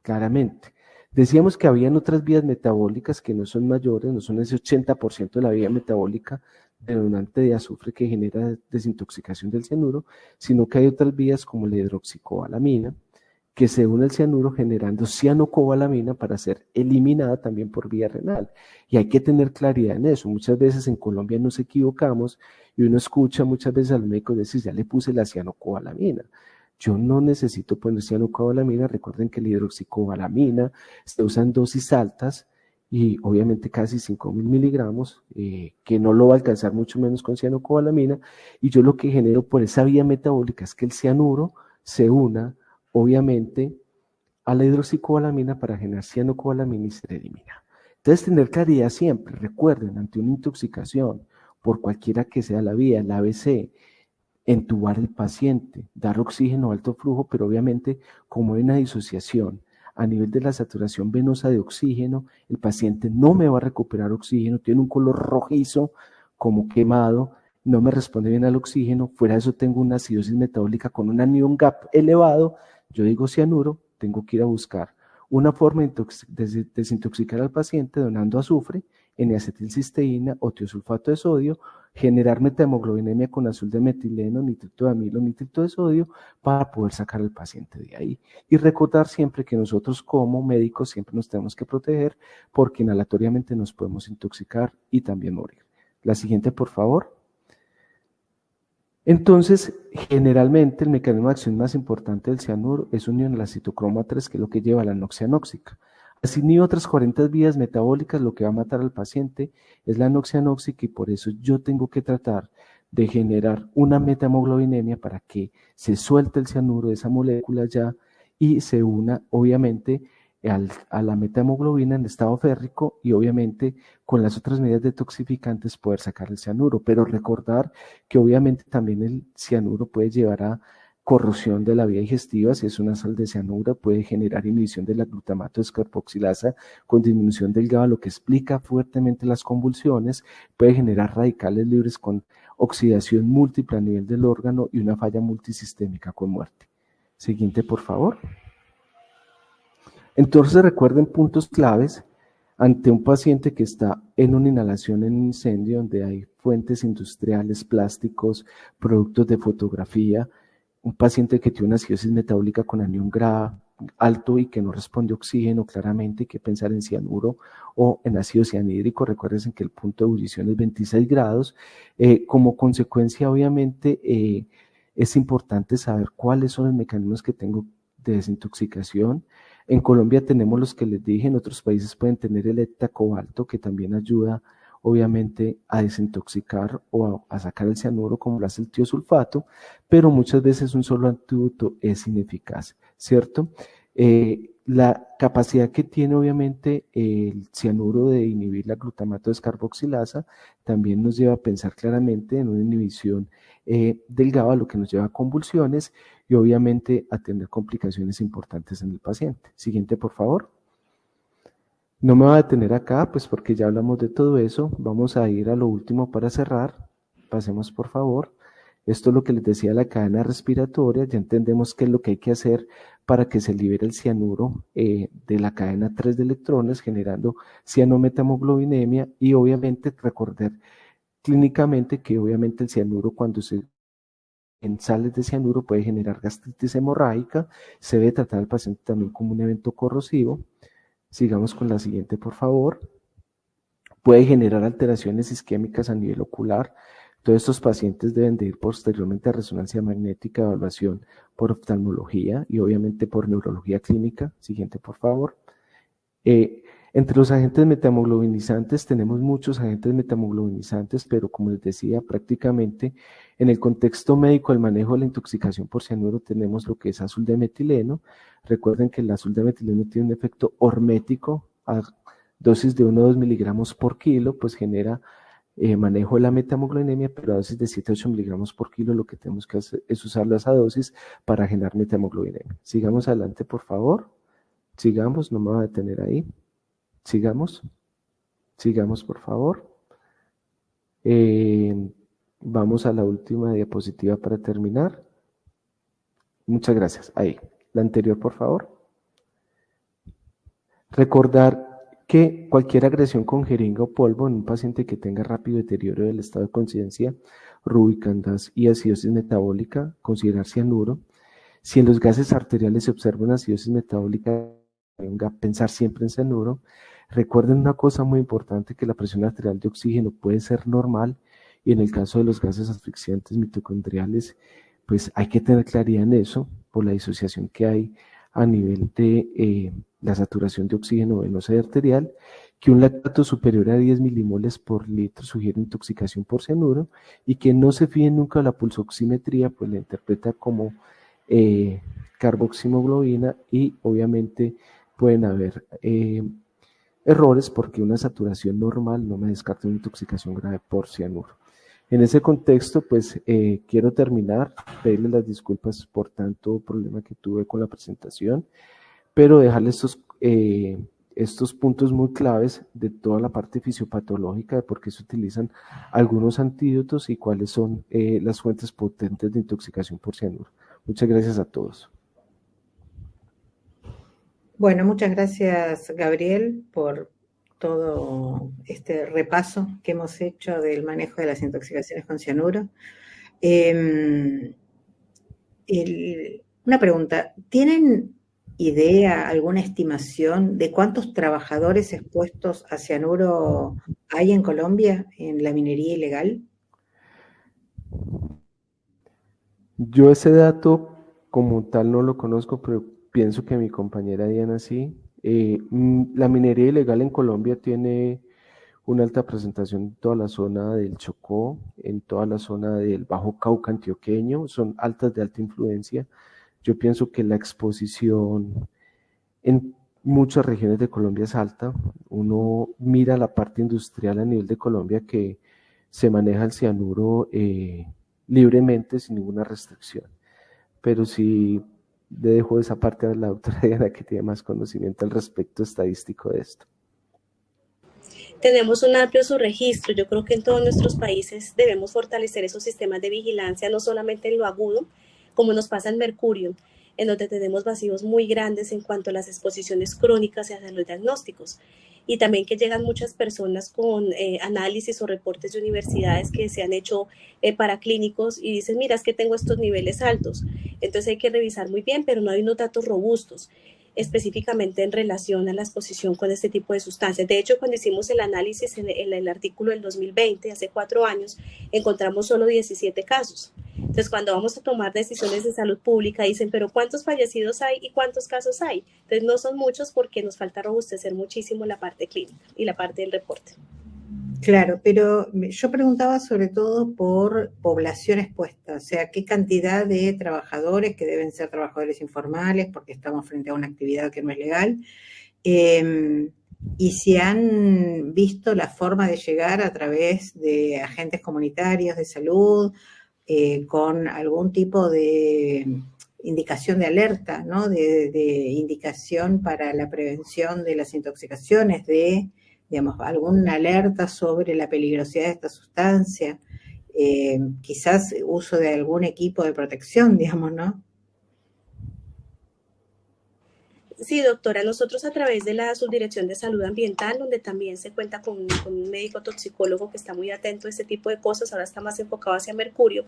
claramente. Decíamos que habían otras vías metabólicas que no son mayores, no son ese 80% de la vía metabólica de donante de azufre que genera desintoxicación del cianuro, sino que hay otras vías como la hidroxicobalamina, que se une al cianuro generando cianocobalamina para ser eliminada también por vía renal. Y hay que tener claridad en eso. Muchas veces en Colombia nos equivocamos y uno escucha muchas veces al médico decir, ya le puse la cianocobalamina. Yo no necesito poner cianocobalamina. Recuerden que la hidroxicobalamina se usa en dosis altas y obviamente casi 5.000 miligramos, que no lo va a alcanzar mucho menos con cianocobalamina. Y yo lo que genero por esa vía metabólica es que el cianuro se una obviamente a la hidroxicobalamina para generar cianocobalamina y ser eliminada. Entonces, tener claridad siempre. Recuerden, ante una intoxicación, por cualquiera que sea la vía, el ABC, entubar el paciente, dar oxígeno a alto flujo, pero obviamente como hay una disociación a nivel de la saturación venosa de oxígeno, el paciente no me va a recuperar oxígeno, tiene un color rojizo como quemado, no me responde bien al oxígeno, fuera de eso tengo una acidosis metabólica con un anion gap elevado, yo digo cianuro, tengo que ir a buscar una forma de desintoxicar al paciente donando azufre, N-acetilcisteína o tiosulfato de sodio, generar methemoglobinemia con azul de metileno, nitrito de amilo, nitrito de sodio, para poder sacar al paciente de ahí. Y recordar siempre que nosotros como médicos siempre nos tenemos que proteger porque inhalatoriamente nos podemos intoxicar y también morir. La siguiente, por favor. Entonces, generalmente el mecanismo de acción más importante del cianuro es unión a la citocroma 3, que es lo que lleva a la anoxia anóxica. Así ni otras 40 vías metabólicas, lo que va a matar al paciente es la anoxia anóxica y por eso yo tengo que tratar de generar una methemoglobinemia para que se suelte el cianuro de esa molécula ya y se una obviamente a la methemoglobina en estado férrico y obviamente con las otras medidas detoxificantes poder sacar el cianuro, pero recordar que obviamente también el cianuro puede llevar a corrosión de la vía digestiva, si es una sal de cianuro puede generar inhibición de la glutamato descarboxilasa con disminución del GABA, lo que explica fuertemente las convulsiones, puede generar radicales libres con oxidación múltiple a nivel del órgano y una falla multisistémica con muerte. Siguiente, por favor. Entonces recuerden puntos claves ante un paciente que está en una inhalación en un incendio donde hay fuentes industriales, plásticos, productos de fotografía, un paciente que tiene una acidosis metabólica con anión GRA alto y que no responde oxígeno claramente, hay que pensar en cianuro o en ácido cianhídrico. Recuerden que el punto de ebullición es 26 grados. Como consecuencia, obviamente, es importante saber cuáles son los mecanismos que tengo de desintoxicación. En Colombia tenemos los que les dije, en otros países pueden tener el heptacobalto, que también ayuda obviamente a desintoxicar o a sacar el cianuro, como lo hace el tiosulfato, pero muchas veces un solo antídoto es ineficaz, ¿cierto? La capacidad que tiene obviamente el cianuro de inhibir la glutamato descarboxilasa también nos lleva a pensar claramente en una inhibición del GABA, lo que nos lleva a convulsiones y obviamente a tener complicaciones importantes en el paciente. Siguiente, por favor. No me voy a detener acá, pues porque ya hablamos de todo eso. Vamos a ir a lo último para cerrar. Pasemos, por favor. Esto es lo que les decía, la cadena respiratoria. Ya entendemos qué es lo que hay que hacer para que se libere el cianuro de la cadena 3 de electrones, generando cianometamoglobinemia y obviamente recordar clínicamente que obviamente el cianuro cuando se en sales de cianuro puede generar gastritis hemorrágica. Se debe tratar al paciente también como un evento corrosivo. Sigamos con la siguiente, por favor. Puede generar alteraciones isquémicas a nivel ocular. Todos estos pacientes deben de ir posteriormente a resonancia magnética, evaluación por oftalmología y obviamente por neurología clínica. Siguiente, por favor. Entre los agentes metamoglobinizantes tenemos muchos agentes metamoglobinizantes, pero como les decía, prácticamente en el contexto médico, el manejo de la intoxicación por cianuro tenemos lo que es azul de metileno. Recuerden que el azul de metileno tiene un efecto hormético a dosis de 1 a 2 miligramos por kilo, pues genera manejo de la metamoglobinemia, pero a dosis de 7 a 8 miligramos por kilo lo que tenemos que hacer es usar esa dosis para generar metamoglobinemia. Sigamos adelante, por favor. Sigamos, no me voy a detener ahí. Sigamos, por favor. Vamos a la última diapositiva para terminar. Muchas gracias. Ahí, la anterior, por favor. Recordar que cualquier agresión con jeringa o polvo en un paciente que tenga rápido deterioro del estado de conciencia, rubicandas y acidosis metabólica, considerar cianuro. Si en los gases arteriales se observa una acidosis metabólica, pensar siempre en cianuro. Recuerden una cosa muy importante, que la presión arterial de oxígeno puede ser normal y en el caso de los gases asfixiantes mitocondriales, pues hay que tener claridad en eso por la disociación que hay a nivel de la saturación de oxígeno venosa y arterial, que un lactato superior a 10 milimoles por litro sugiere intoxicación por cianuro y que no se fíen nunca de la pulsoximetría, pues la interpreta como carboximoglobina y obviamente pueden haber errores porque una saturación normal no me descarta una intoxicación grave por cianuro. En ese contexto, pues quiero terminar, pedirles las disculpas por tanto problema que tuve con la presentación, pero dejarles estos puntos muy claves de toda la parte fisiopatológica, de por qué se utilizan algunos antídotos y cuáles son las fuentes potentes de intoxicación por cianuro. Muchas gracias a todos. Bueno, muchas gracias, Gabriel, por todo este repaso que hemos hecho del manejo de las intoxicaciones con cianuro. Una pregunta, ¿tienen idea, alguna estimación de cuántos trabajadores expuestos a cianuro hay en Colombia en la minería ilegal? Yo ese dato como tal no lo conozco, pero pienso que mi compañera Diana sí. La minería ilegal en Colombia tiene una alta presentación en toda la zona del Chocó, en toda la zona del Bajo Cauca antioqueño, son altas de alta influencia. Yo pienso que la exposición en muchas regiones de Colombia es alta. Uno mira la parte industrial a nivel de Colombia que se maneja el cianuro libremente, sin ninguna restricción. Pero sí dejo esa parte a la doctora Diana, que tiene más conocimiento al respecto estadístico de esto. Tenemos un amplio subregistro. Yo creo que en todos nuestros países debemos fortalecer esos sistemas de vigilancia, no solamente en lo agudo, como nos pasa en Mercurio, en donde tenemos vacíos muy grandes en cuanto a las exposiciones crónicas y a los diagnósticos. y también que llegan muchas personas con análisis o reportes de universidades que se han hecho para clínicos y dicen, mira, es que tengo estos niveles altos. Entonces hay que revisar muy bien, pero no hay unos datos robustos específicamente en relación a la exposición con este tipo de sustancias. De hecho, cuando hicimos el análisis en el artículo del 2020, hace 4 años, encontramos solo 17 casos. Entonces, cuando vamos a tomar decisiones de salud pública, dicen, pero ¿cuántos fallecidos hay y cuántos casos hay? Entonces, no son muchos porque nos falta robustecer muchísimo la parte clínica y la parte del reporte. Claro, pero yo preguntaba sobre todo por población expuesta, o sea, qué cantidad de trabajadores, que deben ser trabajadores informales, porque estamos frente a una actividad que no es legal, y si han visto la forma de llegar a través de agentes comunitarios de salud, con algún tipo de indicación de alerta, ¿no? de indicación para la prevención de las intoxicaciones, de, digamos, alguna alerta sobre la peligrosidad de esta sustancia, quizás uso de algún equipo de protección, digamos, ¿no? Sí, doctora, nosotros a través de la Subdirección de Salud Ambiental, donde también se cuenta con un médico toxicólogo que está muy atento a este tipo de cosas, ahora está más enfocado hacia mercurio,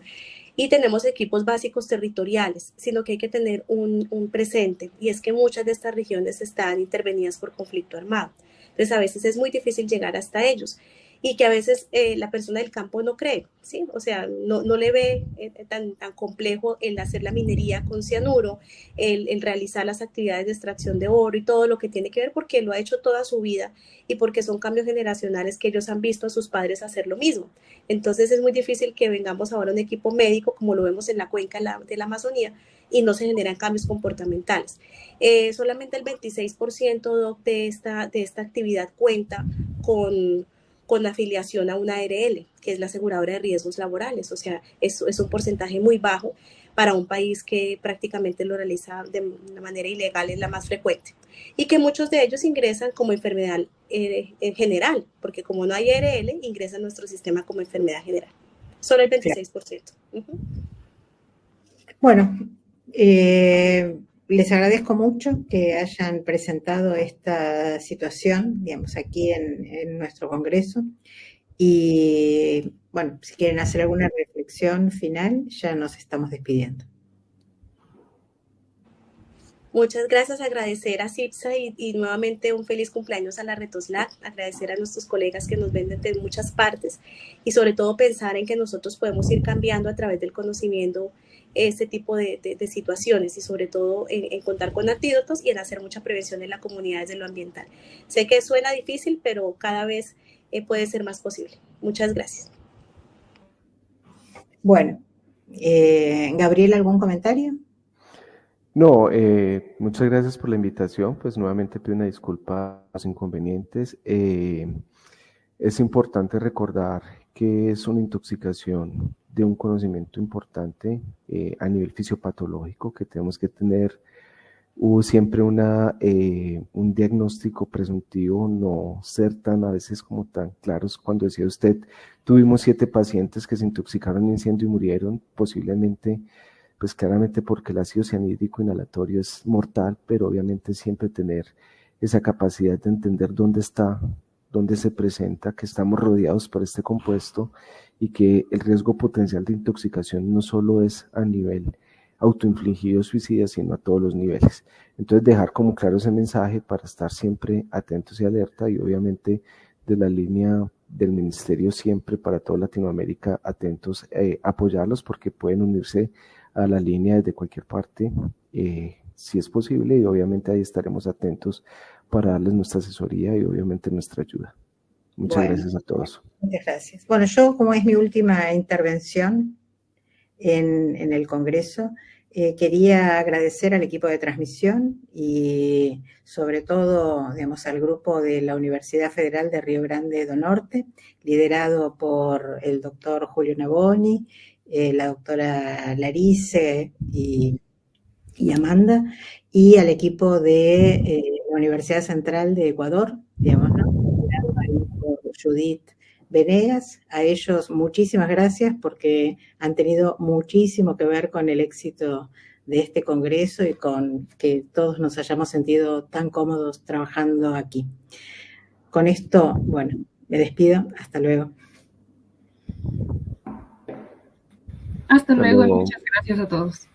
y tenemos equipos básicos territoriales, sino que hay que tener un presente, y es que muchas de estas regiones están intervenidas por conflicto armado. Entonces, a veces es muy difícil llegar hasta ellos y que a veces la persona del campo no cree, ¿sí? O sea, no le ve tan complejo el hacer la minería con cianuro, el realizar las actividades de extracción de oro y todo lo que tiene que ver porque lo ha hecho toda su vida y porque son cambios generacionales que ellos han visto a sus padres hacer lo mismo. Entonces es muy difícil que vengamos ahora un equipo médico, como lo vemos en la cuenca de la Amazonía, y no se generan cambios comportamentales. Solamente el 26% de esta actividad cuenta con afiliación a una ARL, que es la aseguradora de riesgos laborales. O sea, es un porcentaje muy bajo para un país que prácticamente lo realiza de una manera ilegal, es la más frecuente. Y que muchos de ellos ingresan como enfermedad en general, porque como no hay ARL, ingresa a nuestro sistema como enfermedad general. Solo el 26%. Bueno, les agradezco mucho que hayan presentado esta situación, digamos, aquí en nuestro congreso. Y bueno, si quieren hacer alguna reflexión final, ya nos estamos despidiendo. Muchas gracias, agradecer a CIPSA y nuevamente un feliz cumpleaños a la Retoslac, agradecer a nuestros colegas que nos ven desde muchas partes y sobre todo pensar en que nosotros podemos ir cambiando a través del conocimiento este tipo de situaciones y sobre todo en contar con antídotos y en hacer mucha prevención en la comunidad desde lo ambiental. Sé que suena difícil, pero cada vez puede ser más posible. Muchas gracias. Bueno, Gabriel, ¿algún comentario? No, muchas gracias por la invitación, pues nuevamente pido una disculpa a los inconvenientes. Es importante recordar que es una intoxicación de un conocimiento importante a nivel fisiopatológico, que tenemos que tener siempre un diagnóstico presuntivo, no ser tan a veces como tan claros. Cuando decía usted, tuvimos 7 pacientes que se intoxicaron en incendio y murieron, posiblemente, pues claramente porque el ácido cianhídrico inhalatorio es mortal, pero obviamente siempre tener esa capacidad de entender dónde está, dónde se presenta, que estamos rodeados por este compuesto y que el riesgo potencial de intoxicación no solo es a nivel autoinfligido suicida, sino a todos los niveles. Entonces dejar como claro ese mensaje para estar siempre atentos y alerta y obviamente de la línea del ministerio siempre para toda Latinoamérica atentos, apoyarlos porque pueden unirse a la línea desde cualquier parte, si es posible, y obviamente ahí estaremos atentos para darles nuestra asesoría y obviamente nuestra ayuda. Muchas gracias a todos. Muchas gracias. Bueno, yo como es mi última intervención en el Congreso, quería agradecer al equipo de transmisión y sobre todo, digamos, al grupo de la Universidad Federal de Río Grande do Norte, liderado por el doctor Julio Naboni, la doctora Larice y Amanda, y al equipo de la Universidad Central de Ecuador, digamos, ¿no? Por Judith Venegas. A ellos muchísimas gracias porque han tenido muchísimo que ver con el éxito de este congreso y con que todos nos hayamos sentido tan cómodos trabajando aquí. con esto, bueno, me despido. Hasta luego. Hasta luego y muchas gracias a todos.